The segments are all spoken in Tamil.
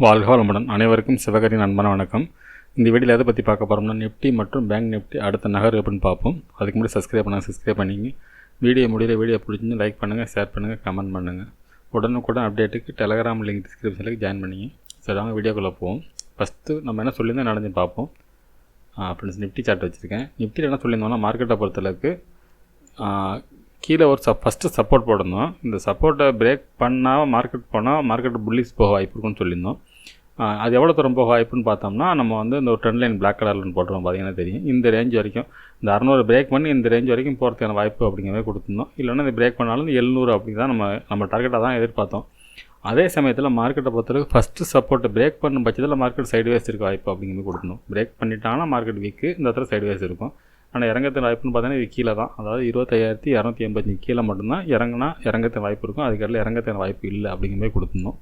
வாழ்க வளமுடன். அனைவருக்கும் சிவகரின் அன்பான வணக்கம். இந்த வீடியோவில் எதை பற்றி பார்க்க போகிறோம்னா, நிஃப்டி மற்றும் பேங்க் நிஃப்டி அடுத்த நகர் எப்படின்னு பார்ப்போம். அதுக்கு முன்னாடி சப்ஸ்கிரைப் பண்ணிங்க. வீடியோ பிடிச்சிருந்து லைக் பண்ணுங்கள், ஷேர் பண்ணுங்கள், கமெண்ட் பண்ணுங்கள். உடனுக்குடன் அப்டேட்டுக்கு டெலகிராம் லிங்க் டிஸ்கிரிப்ஷனுக்கு ஜாயின் பண்ணிங்க. சரி, வாங்க வீடியோக்குள்ளே போவோம். ஃபஸ்ட்டு நம்ம என்ன சொல்லியிருந்தோம் நடந்து பார்ப்போம். ஃப்ரெண்ட்ஸ், நிஃப்டி சார்ட் வச்சுருக்கேன். நிஃப்டியில் என்ன சொல்லியிருந்தோம்னா, மார்க்கெட்டை பொறுத்தளவுக்கு கீழே ஒரு ஃபஸ்ட்டு சப்போர்ட் போடணும். இந்த சப்போர்ட்டை பிரேக் பண்ணால் மார்க்கெட் புல்லிஸ் போக வாய்ப்பு இருக்குன்னு சொல்லியிருந்தோம். அது எவ்வளோ தூரம் போக வாய்ப்புன்னு பார்த்தோம்னா, நம்ம வந்து இந்த ஒரு ட்ரெண்ட் லைன் பிளாக் கலரில் போட்டுருவோம். பார்த்தீங்கன்னா தெரியும், இந்த ரேஞ்ச் வரைக்கும் இந்த 600 பிரேக் பண்ணி இந்த ரேஞ்ச் வரைக்கும் போகிறதுக்கான வாய்ப்பு அப்படிங்கிறத கொடுத்துருந்தோம். இல்லைன்னா இந்த பிரேக் பண்ணாலும் 700 அப்படி தான் நம்ம டார்கெட்டாக தான் எதிர்பார்த்தோம். அதே சமயத்தில் மார்க்கெட்டை பொறுத்தளவுக்கு ஃபஸ்ட்டு சப்போர்ட்டை பிரேக் பண்ணும் பட்சத்தில் மார்க்கெட் சைடுவேஸ் இருக்க வாய்ப்பு அப்படிங்கிறது கொடுத்துருந்தோம். பிரேக் பண்ணிட்டாங்கன்னா மார்க்கெட் வீக்கு, இந்த இடத்துல சைடுவேஸ் இருக்கும். ஆனால் இறங்கத்தின் வாய்ப்புன்னு பார்த்தீங்கன்னா இது கீழே தான், அதாவது 25,285 கீழே மட்டும்தான் இறங்கத்தின் வாய்ப்பு இருக்கும். அதுக்கடல இறங்கத்தின் வாய்ப்பு இல்லை அப்படிங்கிற மாதிரி கொடுத்துருந்தோம்.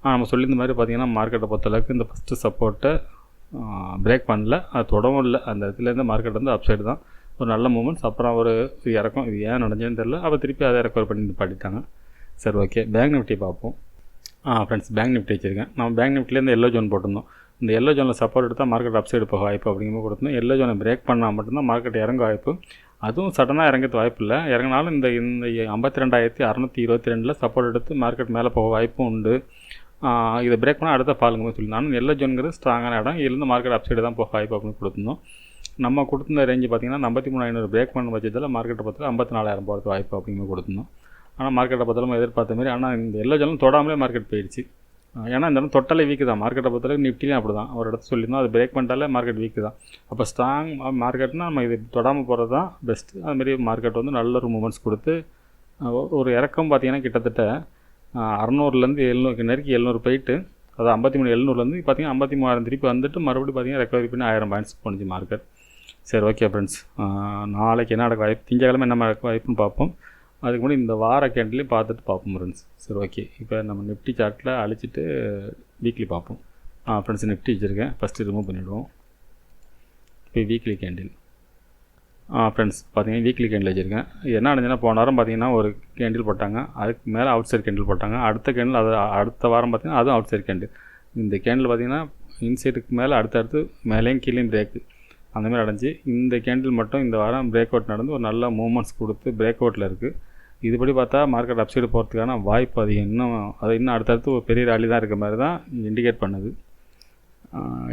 நம்ம சொல்லியிருந்த மாதிரி பார்த்திங்கன்னா, மார்க்கெட்டை பொறுத்தளவுக்கு இந்த ஃபஸ்ட்டு சப்போர்ட்டை பிரேக் பண்ணல, அது தொடவும் இல்லை. அந்த இடத்துலேருந்து மார்க்கெட் வந்து அப்சைடு தான், ஒரு நல்ல மூமெண்ட்ஸ். அப்புறம் ஒரு இறக்கம், இது ஏன் நடந்ததுன்னு தெரியல. அப்போ திருப்பி அதை ரெக்கவர் பண்ணி பாடிட்டாங்க. சரி, ஓகே, பேங்க் நிஃப்டி பார்ப்போம். ஃப்ரெண்ட்ஸ், பேங்க் நிஃப்டி வச்சுருக்கேன். நம்ம பேங்க் நிஃப்டிலேருந்து எல்லோ ஜோன் போட்டிருந்தோம். இந்த எல்லோ ஜோனில் சப்போர்ட் எடுத்தால் மார்க்கெட் அப்சைடு போக வாய்ப்பு அப்படிங்கும்போது கொடுத்தோம். எல்லோ ஜோனை பிரேக் பண்ணால் மட்டும்தான் மார்க்கெட் இறங்க வாய்ப்பு. அதுவும் சடனாக இறங்கிறது வாய்ப்பு இல்லை. இறங்கினாலும் இந்த 52,622 சப்போர்ட் எடுத்து மார்க்கெட் மேலே போக வாய்ப்பும் உண்டு. இதை பிரேக் பண்ணால் அடுத்த ஃபாலுங்க சொல்லி நானும் எல்லோ ஜோனுங்கிறது ஸ்ட்ராங்கான இடம். இதுலேருந்து மார்க்கெட் அப்சைடு தான் போக வாய்ப்பு அப்படின்னு கொடுத்துருந்தோம். நம்ம கொடுத்துருந்த ரேஞ்சு பார்த்திங்கன்னா 53,500 பிரேக் பண்ண பட்சத்தில் மார்க்கெட்டை பார்த்து 54,000 போகிறது வாய்ப்பு அப்படிங்கும்போது கொடுத்துருந்தோம். ஆனால் மார்க்கெட்டை பார்த்தாலும் எதிர்பார்த்த மாதிரி, ஆனால் இந்த எல்லோ ஜோனும் தொடாமலே மார்க்கெட் போயிடுச்சு. ஏன்னா இந்த இடம் தொட்டாலே வீக்கு தான். மார்க்கெட்டை பொறுத்தளவுக்கு நிஃப்டியும் அப்படி தான். ஒரு இடத்த சொல்லியிருந்தோம், அது பிரேக் பண்ணிட்டாலே மார்க்கெட் வீக்கு தான். அப்போ ஸ்ட்ராங் மார்க்கெட்னால் நம்ம இது தொடாமல் போகிறது தான் பெஸ்ட்டு. அதுமாரி மார்க்கெட் வந்து நல்ல ஒரு மூமெண்ட்ஸ் கொடுத்து ஒரு இறக்கம் பார்த்திங்கன்னா கிட்டத்தட்ட 600லேருந்து 700 நெருக்கி 700 போயிட்டு, அதாவது 53,700லேருந்து பார்த்திங்கன்னா 53,000 திருப்பி வந்துட்டு மறுபடியும் பார்த்திங்கன்னா ரெக்கவரி பண்ணி 1000 பாயிண்ட்ஸ் போணுச்சு மார்க்கெட். சரி, ஓகே ஃப்ரெண்ட்ஸ், நாளைக்கு என்ன நடக்க வாய்ப்பு, திங்கக்கிழமை என்ன நடக்க வாய்ப்புன்னு பார்ப்போம். அதுக்கு முன்னாடி இந்த வார கேண்டிலையும் பார்த்துட்டு பார்ப்போம் ஃப்ரெண்ட்ஸ். சரி, ஓகே, இப்போ நம்ம நிஃப்டி சார்ட்டில் அழிச்சிட்டு வீக்லி பார்ப்போம். ஃப்ரெண்ட்ஸ், நிஃப்டி வச்சுருக்கேன். ஃபஸ்ட்டு ரிமூவ் பண்ணிவிடுவோம். இப்போ வீக்லி கேண்டில். ஃப்ரெண்ட்ஸ், பார்த்தீங்கன்னா வீக்லி கேண்டில் வச்சுருக்கேன். என்ன நடந்துச்சுன்னா, போன வாரம் பார்த்தீங்கன்னா ஒரு கேண்டில் போட்டாங்க, அதுக்கு மேலே அவுட் சைட் கேண்டில் போட்டாங்க. அடுத்த கேண்டில் அது அடுத்த வாரம் பார்த்திங்கன்னா அதுவும் அவுட் சைட் கேண்டில். இந்த கேண்டில் பார்த்திங்கன்னா இன்சைடுக்கு மேலே அடுத்தடுத்து மேலேயும் கீழேயும் பிரேக்கு அந்தமாதிரி அடைஞ்சு, இந்த கேண்டில் மட்டும் இந்த வாரம் பிரேக் அவுட் நடந்து ஒரு நல்ல மூவ்மெண்ட்ஸ் கொடுத்து பிரேக் அவுட்டில் இருக்குது. இதுபடி பார்த்தா மார்க்கெட் அப்சைடு போகிறதுக்கான வாய்ப்பு அதிகம். இன்னும் அடுத்தடுத்து ஒரு பெரிய ராலி தான் இருக்க மாதிரி தான் இண்டிகேட் பண்ணுது.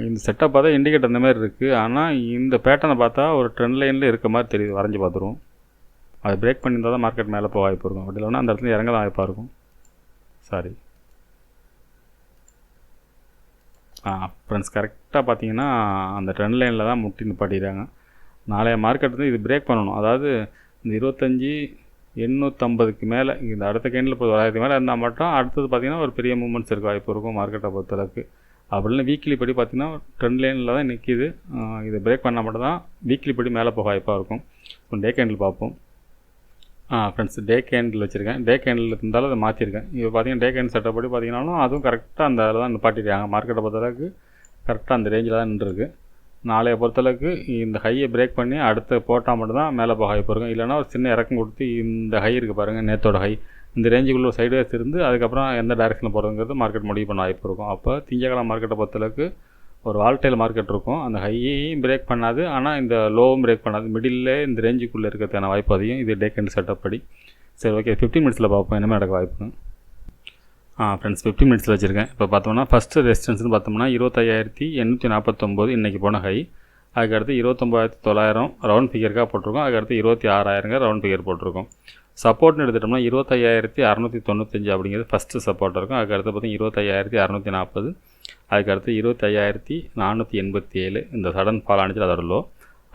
இந்த செட்டப் பார்த்தா இண்டிகேட் அந்த மாதிரி இருக்குது. ஆனால் இந்த பேட்டர்னை பார்த்தா ஒரு ட்ரெண்ட் லைனில் இருக்க மாதிரி தெரியுது. வரைஞ்சி பார்த்துருவோம். அது பிரேக் பண்ணியிருந்தால் தான் மார்க்கெட் மேலே போக வாய்ப்பு இருக்கும். அப்படி இல்லைன்னா அந்த இடத்துல இறங்க தான் வாய்ப்பாக இருக்கும். சாரி ஃப்ரெண்ட்ஸ், கரெக்டாக பார்த்தீங்கன்னா அந்த ட்ரெண்ட் லைனில் தான் முட்டி நிப்பாட்டிடுறாங்க. நாளைய மார்க்கெட் வந்து இது பிரேக் பண்ணணும். அதாவது இந்த 25,850 மேலே இந்த அடுத்த கேண்டில் இப்போ 1000 மேலே இருந்தால் மட்டும் அடுத்தது பார்த்திங்கன்னா ஒரு பெரிய மூவ்மெண்ட்ஸ் இருக்க வாய்ப்பு இருக்கும் மார்க்கெட்டை பொறுத்தளவுக்கு. அப்படின்னா வீக்லி படி பார்த்திங்கன்னா ட்ரெண்ட் லைனில் தான் நிற்கிது. இதை பிரேக் பண்ணால் மட்டும் தான் வீக்லி படி மேலே போக வாய்ப்பாக இருக்கும். இப்போ டே கேண்டில் பார்ப்போம். ஃப்ரெண்ட்ஸ், டே கேண்டில் வச்சுருக்கேன். டே கேண்டில் இருந்தாலும் அதை மாற்றிருக்கேன். இப்போ பார்த்திங்கன்னா டே கேண்டில் செட்டப் படி பார்த்திங்கனாலும் அதுவும் கரெக்டாக அந்த அதில் தான் நிப்பாட்டிருக்காங்க. மார்க்கெட்டை பொறுத்தளவுக்கு கரெக்டாக அந்த ரேஞ்சில் தான் நின்றுருக்கு. நாளைய பொறுத்தளவுக்கு இந்த ஹையை பிரேக் பண்ணி அடுத்த போட்டால் மட்டும் தான் மேலே போக வாய்ப்பு இருக்கும். இல்லைனா ஒரு சின்ன இறக்கம் கொடுத்து இந்த ஹை இருக்குது பாருங்கள், நேற்றோட ஹை, இந்த ரேஞ்சுக்குள்ளே சைடுவேஸ் இருந்து அதுக்கப்புறம் எந்த டைரெக்ஷனில் போகிறதுங்கிறது மார்க்கெட் முடிவு பண்ண வாய்ப்பு இருக்கும். அப்போ திங்கக்கிழமை மார்க்கெட்டை பொறுத்தளவுக்கு ஒரு வால்டைல் மார்க்கெட் இருக்கும். அந்த ஹையையும் பிரேக் பண்ணாது, ஆனால் இந்த லோவும் பிரேக் பண்ணாது. மிடில் இந்த ரேஞ்சுக்குள்ளே இருக்கிறதுக்கான வாய்ப்பு அதிகம். இது டே கேண்டில் செட்டப் படி. சரி, ஓகே, 15 மினிட்ஸில் பார்ப்போம் என்ன நடக்க வாய்ப்புன்னு. ஃப்ரெண்ட்ஸ், 15 மினிட்ஸில் வச்சுருக்கேன். இப்போ பார்த்தோம்னா ஃபஸ்ட்டு ரெசிஸ்டன்ஸ்னு பார்த்தோம்னா 25,849 இன்றைக்கி போன ஹை. அதுக்கடுத்து 29,900 ரவுண்ட் ஃபிகருக்காக போட்டிருக்கோம். அதுக்கடுத்து 26,000 ரவுண்ட் ஃபிகர் போட்டிருக்கோம். சப்போர்ட்னு எடுத்துட்டோம்னா 25,695 அப்படிங்கிறது ஃபஸ்ட்டு சப்போர்ட் இருக்கும். அதுக்கடுத்து பார்த்திங்கன்னா 25,640, அதுக்கடுத்து 25,487 இந்த சடன் ஃபால் ஆனிச்சு அதோட லோ.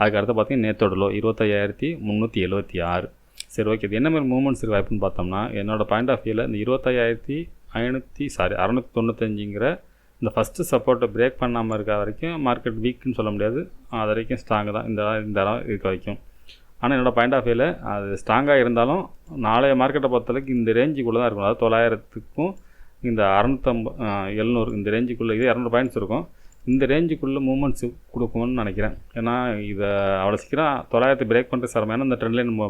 அதுக்கடுத்து பார்த்திங்கன்னா நேற்றோட லோ 25,376. சரி, ஓகே, இது என்ன மாதிரி மூவ்மெண்ட்ஸ் இருக்குது வாய்ப்புன்னு பார்த்தோம்னா, என்னோடய பாயிண்ட் ஆஃப் வியூவில் இந்த 25,695ங்கிற இந்த ஃபஸ்ட்டு சப்போர்ட்டை பிரேக் பண்ணாமல் இருக்க வரைக்கும் மார்க்கெட் வீக்குன்னு சொல்ல முடியாது. அது வரைக்கும் ஸ்ட்ராங்கு தான் இந்த இடம் இருக்க வரைக்கும். ஆனால் என்னோடய பாயிண்ட் ஆஃப் வியூவில் அது ஸ்ட்ராங்காக இருந்தாலும் நாளைய மார்க்கெட்டை பொறுத்தளவுக்கு இந்த ரேஞ்சுக்குள்ளே தான் இருக்கும். அதாவது 900க்கும் இந்த 650 700 இந்த ரேஞ்சுக்குள்ளே இது 200 பாயிண்ட்ஸ் இருக்கும். இந்த ரேஞ்சுக்குள்ளே மூவ்மெண்ட்ஸ் கொடுக்கும்னு நினைக்கிறேன். ஏன்னா இதை அவ்வளோ சீக்கிரம் 900 பிரேக் பண்ணுறது சிரமம். ஏன்னா இந்த ட்ரெண்ட்லேயே நம்ம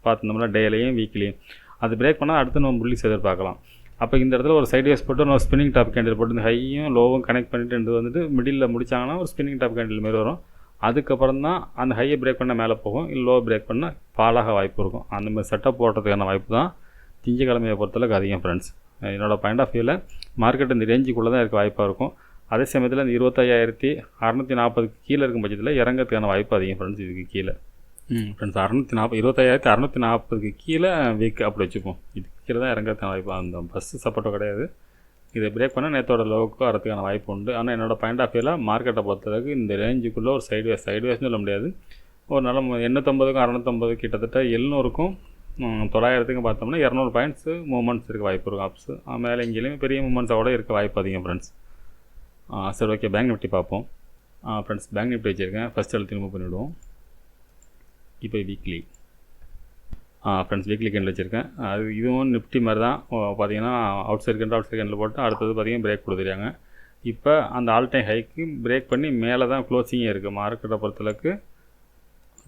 பார்த்துருந்தோம்னா டேலையும் வீக்லியும் அது பிரேக் பண்ணால் அடுத்து நம்ம புல்லிஸ் எதிர்பார்க்கலாம். அப்போ இந்த இடத்துல ஒரு சைட் வேஸ் போட்டு ஒரு ஸ்பின்னிங் டாப் கேண்டில் போட்டு இந்த ஹையும் லோவும் கனெக்ட் பண்ணிட்டு ரெண்டு வந்துட்டு மிடில் முடிச்சாங்கன்னா ஒரு ஸ்பின்னிங் டாப் கேண்டில் மாரி வரும். அதுக்கப்புறம் தான் அந்த ஹையை பிரேக் பண்ண மேலே போகும், இல்லை லோ பிரேக் பண்ணால் ஃபாலாக வாய்ப்பு இருக்கும். அந்த மாதிரி செட்டப் போடுறதுக்கான வாய்ப்பு தான் திங்கக்கிழமையை பொறுத்தளவுக்கு அதிகம் ஃப்ரெண்ட்ஸ். என்னோடய பாயிண்ட் ஆஃப் வியூவில் மார்க்கெட் இந்த ரேஞ்சுக்குள்ளே தான் இருக்க வாய்ப்பாக இருக்கும். அதே சமயத்தில் இந்த 25,640 கீழே இருக்கும் பட்சத்தில் இறங்கிறதுக்கான வாய்ப்பு அதிகம் ஃப்ரெண்ட்ஸ். இதுக்கு கீழே ஃப்ரெண்ட்ஸ் 25,640 கீழே வீக் அப்படி வச்சுப்போம். இதுக்கு கீழே தான் இறங்கிறதுக்கான வாய்ப்பு. அந்த பஸ்ஸு சப்போர்ட்டோ கிடையாது. இதை பிரேக் பண்ணால் நேற்றோட லோவுக்கு வரதுக்கான வாய்ப்பு உண்டு. ஆனால் என்னோடய பாயிண்ட் ஆஃப் வியூவில் மார்க்கெட்டை பொறுத்தளவுக்கு இந்த ரேஞ்சுக்குள்ளே ஒரு சைட்வேஸ்னு சொல்ல முடியாது. ஒரு நல்ல 850க்கும் 650 கிட்டத்தட்ட 700க்கும் 900க்கும் பார்த்தோம்னா 200 பாயிண்ட்ஸு மூமெண்ட்ஸ் இருக்க வாய்ப்பு இருக்கும். அப்ஸு மேலே எங்கேயுமே பெரிய மூமெண்ட்ஸோட இருக்க வாய்ப்பு அதிகம் ஃப்ரெண்ட்ஸ். சரி, ஓகே, பேங்க் நிஃப்டி பார்ப்போம் ஃப்ரெண்ட்ஸ். பேங்க் நிஃப்டி வச்சுருக்கேன், ஃபஸ்ட் எழுத்து ரிமூவ் பண்ணிவிடுவோம். இப்போ வீக்லி ஃப்ரெண்ட்ஸ் வீக்லி கேண்டில் வச்சுருக்கேன். அது இதுவும் நிஃப்டி மாதிரி தான் பார்த்தீங்கன்னா அவுட் சைட் கேண்டில் போட்டு அடுத்தது பார்த்தீங்கன்னா பிரேக் கொடுத்துருக்காங்க. இப்போ அந்த ஆல் டைம் ஹைக்கு பிரேக் பண்ணி மேலே தான் க்ளோசிங்கே இருக்குது. மார்க்கெட்டை பொறுத்தளவுக்கு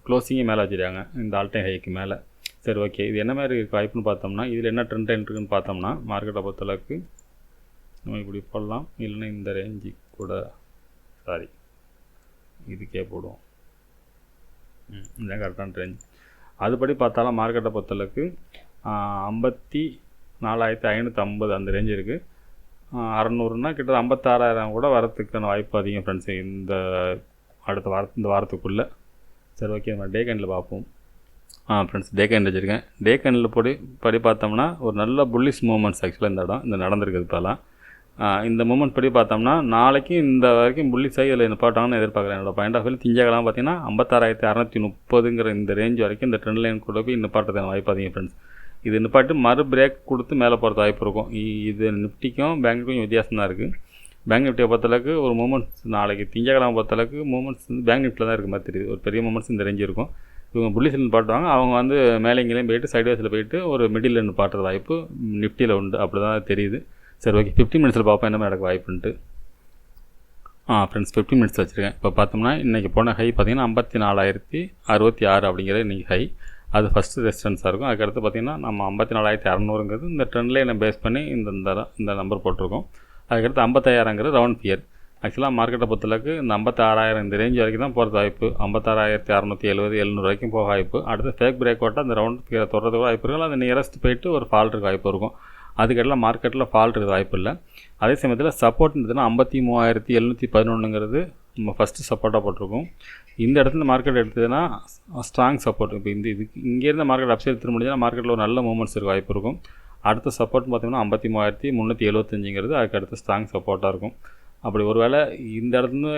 க்ளோசிங்கே மேலே வச்சுருக்காங்க இந்த ஆல் டைம் ஹைக்கு மேலே. சரி, ஓகே, இது என்ன மாதிரி வாய்ப்புன்னு பார்த்தோம்னா இதில் என்ன ட்ரெண்ட் இருக்குன்னு பார்த்தோம்னா மார்க்கெட்டை பொறுத்தளவுக்கு நம்ம இப்படி போடலாம், இல்லைன்னா இந்த ரேஞ்சு கூட இதுக்கே போடுவோம். இதுதான் கரெக்டான ரேஞ்ச். அதுபடி பார்த்தாலும் மார்க்கெட்டை பொறுத்தளவுக்கு 54,550 அந்த ரேஞ்ச் இருக்குது. 600னா கிட்ட 56,000 கூட வரத்துக்கான வாய்ப்பு அதிகம் ஃப்ரெண்ட்ஸ் இந்த இந்த வாரத்துக்குள்ளே. சரி, ஓகே, நம்ம டே கேண்டில் பார்ப்போம் ஃப்ரெண்ட்ஸ். டே கேண்டில் வச்சுருக்கேன். டே கேண்டில் படி பார்த்தோம்னா ஒரு நல்ல புல்லிஷ் மூமெண்ட்ஸ் ஆக்சுவலாக இந்த இடம் இந்த நடந்திருக்குது. இப்போலாம் இந்த மூமெண்ட் படி பார்த்தோம்னா நாளைக்கு இந்த வரைக்கும் புல்லிஷ் ஆகி இதில் நிப்பாட்டாங்கன்னு எதிர்பார்க்குறேன். என்னோடய பாயிண்ட் ஆஃப் வியூ திங்கக்கிழமை பார்த்தீங்கன்னா 56,630ங்கிற இந்த ரேஞ்ச் வரைக்கும் இந்த ட்ரெண்ட் லைன் கூட போய் நிப்பாட்டுறதுக்கான வாய்ப்பு அதிகம் ஃப்ரெண்ட்ஸ். இது நிப்பாட்டு மறு பிரேக் கொடுத்து மேலே போகிறது வாய்ப்பு இருக்கும். இது நிஃப்டிக்கும் பேங்க்குக்கும் வித்தியாசம் தான் இருக்குது. பேங்க் நிஃப்டியை பொறுத்தளவுக்கு ஒரு மூமெண்ட்ஸ் நாளைக்கு திங்கக்கிழமை பொறுத்தளவுக்கு மூமெண்ட்ஸ் வந்து பேங்க் நிஃப்டியில் தான் இருக்க மாதிரி தெரியுது. ஒரு பெரிய மூமெண்ட்ஸ் இந்த ரேஞ்ச் இருக்கும். இவங்க புல்லிஷில் நிப்பாட்டுவாங்க, அவங்க வந்து மேலே எங்கேயும் போயிட்டு சைட்வேஸில் போயிட்டு ஒரு மிடில் நிப்பாட்டுற வாய்ப்பு நிஃப்டியில் உண்டு. அப்படி தான் தெரியுது. சரி, ஓகே, 15 மினிட்ஸில் பார்ப்போம் என்ன மாதிரி எனக்கு வாய்ப்புன்ட்டு. ஃப்ரெண்ட்ஸ் 15 மினிட்ஸ் வச்சுருக்கேன். இப்போ பார்த்தோம்னா இன்றைக்கி போன ஹை பார்த்திங்கன்னா 54,066 அப்படிங்கிற இன்றைக்கி ஹை. அது ஃபஸ்ட்டு ரெசிஸ்டன்ஸாக இருக்கும். அதுக்கடுத்து பார்த்திங்கன்னா நம்ம 54,600ங்கிறது இந்த ட்ரெண்ட் லைனை பேஸ் பண்ணி இந்த நம்பர் போட்டிருக்கோம். அதுக்கடுத்து 55,000ங்கிறது ரவுண்ட் ஃபியர். ஆக்சுவலாக மார்க்கெட்டை பொறுத்தளவுக்கு இந்த 56,000 இந்த ரேஞ்ச் வரைக்கும் தான் போகிறது வாய்ப்பு. 56,670 700 வரைக்கும் போக வாய்ப்பு. அடுத்து ஃபேக் பிரேக் ஓட்ட அந்த ரவுண்ட் ஃபியரை தொடர்றதுக்கு வாய்ப்பு இருக்கும். அது நியரஸ்ட் போயிட்டு ஒரு ஃபால் இருக்க வாய்ப்பு இருக்கும். அதுக்கெல்லாம் மார்க்கெட்டில் ஃபால் இருக்க வாய்ப்பு இல்லை. அதே சமயத்தில் சப்போர்ட் இருந்ததுன்னா 53,711ங்கிறது நம்ம ஃபஸ்ட்டு சப்போர்ட்டாக போட்டிருக்கோம். இந்த இடத்துல மார்க்கெட் எடுத்ததுன்னா ஸ்ட்ராங் சப்போர்ட். இப்போ இங்கேருந்து மார்க்கெட் அப்சைட் எடுத்து முடிஞ்சால் மார்க்கெட்டில் ஒரு நல்ல மூமெண்ட்ஸ் இருக்க வாய்ப்பு இருக்கும். அடுத்த சப்போர்ட் பார்த்தீங்கன்னா 53,375ங்கிறது அதுக்கு அடுத்து ஸ்ட்ராங் சப்போர்ட்டாக இருக்கும். அப்படி ஒரு வேளை இந்த இடத்துல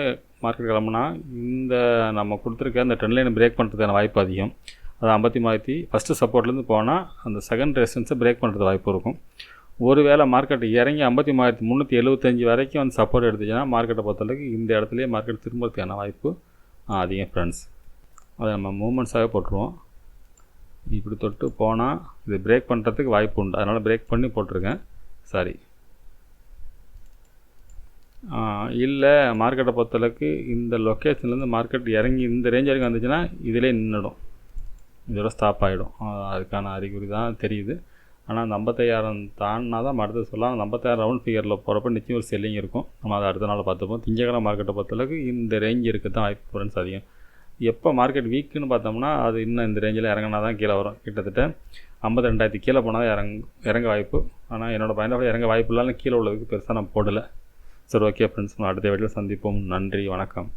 மார்க்கெட் கிளம்புனா இந்த நம்ம கொடுத்துருக்க அந்த ட்ரெண்ட் லைனை பிரேக் பண்ணுறதுக்கான வாய்ப்பு அதிகம். அது 53,000 ஃபஸ்ட்டு சப்போர்ட்லேருந்து போனால் அந்த செகண்ட் ரெசிஸ்டன்ஸை பிரேக் பண்ணுறது வாய்ப்பு இருக்கும். ஒரு வேளை மார்க்கெட் இறங்கி 53,375 வரைக்கும் வந்து சப்போர்ட் எடுத்துச்சுன்னா மார்க்கெட்டை பொறுத்தளவுக்கு இந்த இடத்துலையே மார்க்கெட் திரும்பறதுக்கான வாய்ப்பு அதிகம் ஃப்ரெண்ட்ஸ். அதை நம்ம மூமெண்ட்ஸாகவே போட்டுருவோம். இப்படி தொட்டு போனால் இது பிரேக் பண்ணுறதுக்கு வாய்ப்பு உண்டு. அதனால் பிரேக் பண்ணி போட்டிருக்கேன். இல்லை மார்க்கெட்டை பொறுத்தளவுக்கு இந்த லொக்கேஷன்லேருந்து மார்க்கெட் இறங்கி இந்த ரேஞ்ச் வரைக்கும் வந்துச்சுன்னா இதிலே நின்றுடும், இதோட ஸ்டாப் ஆகிடும். அதுக்கான அறிகுறி தான் தெரியுது. ஆனால் அந்த 55,000 தாண்டினா தான் அடுத்து சொல்லலாம். அந்த 55,000 ரவுண்ட் ஃபிகரில் போகிறப்ப நிச்சயம் ஒரு செல்லிங் இருக்கும். நம்ம அதை அடுத்த நாள் பார்த்துப்போம். திங்கக்கிழமை மார்க்கெட்டை பொறுத்தளவுக்கு இந்த ரேஞ்ச் இருக்க தான் வாய்ப்பு ஃப்ரெண்ட்ஸ் அதிகம். எப்போ மார்க்கெட் வீக்குன்னு பார்த்தோம்னா அது இன்னும் இந்த ரேஞ்சில் இறங்கினா தான் கீழே வரும். கிட்டத்தட்ட 52,000 கீழே போனால் தான் இறங்க வாய்ப்பு. ஆனால் என்னோடய பாயிண்ட் ஆஃப் இறங்க வாய்ப்பு இல்லாமல் கீழே உள்ளதுக்கு பெருசாக நான் போடலை. சரி, ஓகே ஃப்ரெண்ட்ஸ், அடுத்த வீடியோவில் சந்திப்போம். நன்றி, வணக்கம்.